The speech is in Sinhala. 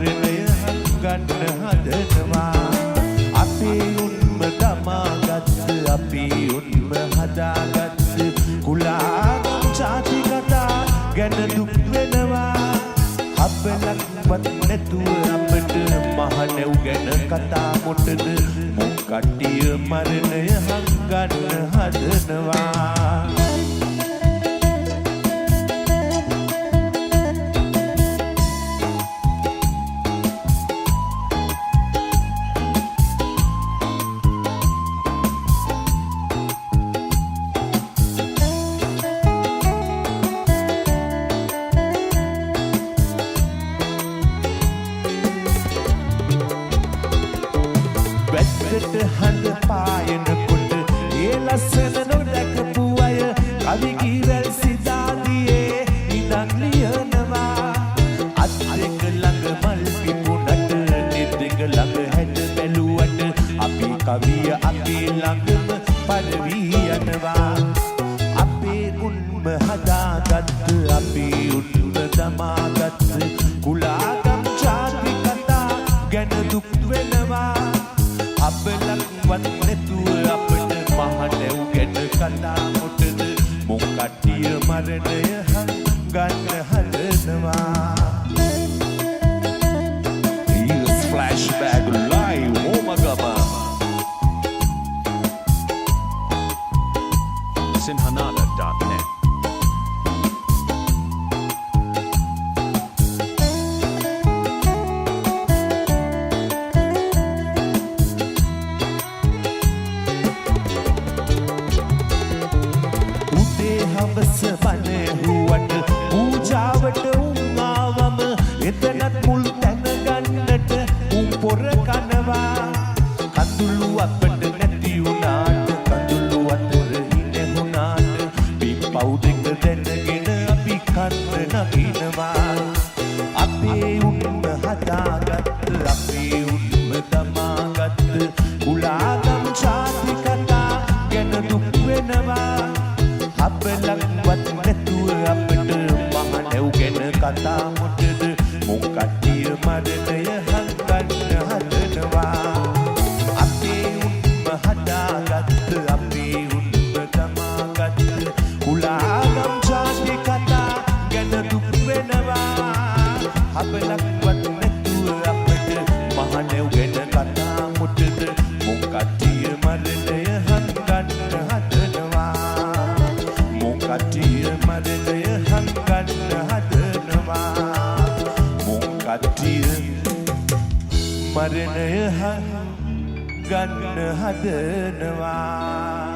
මරණය හංගන්න හදනවා අපේ උන්ම දමාගත් අපි උන්ම හදාගත් කුලාගම් ජාති කතා ගැන දුක් වෙනවා අපලක්වත් නැතුව අපට මහණෙව් ගැන කතා මොටද මොන් කට්ටිය මරණය හංගන්න හදනවා වැද්දට හඳ පායනකොට ඒ ලස්සන නොදැකපු අය කවි කීවැල් සිතාදියේ ඉඳන් ලියනවා අත් දෙක ළඟ මල් පිපුණට නෙත් දෙක ළඟ හැට බැලුවට අපි කවිය අපේ ළඟම පරවී යනවා අපේ උන්ම හදාගත් අපේ උන්ම දමාගත් කුලාගම් ජාති කතා ගැන දුක් වෙනවා අපලක්වත් නැතුව අපට මහණෙව් ගැන කතා මොටද මොන් කට්ටිය මරණය හංගන්න හදනවා Here's Flashback Live Omagama Sinhanada.net හවස බණහුවට පූජාවට උන්ආවම එතනත් මුල් තැන ගන්නට උන් පොර කනවා කඳුළු අපට නැති වුණාට කඳුළු අතර ඉඳුණාට පිපව් දෙක දැනගෙන අපි කන්න නගිනවා අපේ උන්ම හදාගත් අපේ උන්ම දමාගත් කුලාගම් ජාති කතා ගැන දුක් වෙනවා අපලක්වත් නැතුව අපට මහණෙව් ගැන කතා මොටද මොන් කට්ටිය මරණය හංගන්න හදනවා අපේ උන්ම හදාගත් අපේ උන්ම දමාගත් කුලාගම් ජාති කතා ගැන දුක් වෙනවා අපලක්වත් නැතුව අපට මහණෙව් ගැන කතා මොටද මොන් කට්ටිය මරණය හංගන්න හදනවා කට්ටිය මරණය හංගන්න හදනවා මොන් කට්ටිය මරණය හංගන්න හදනවා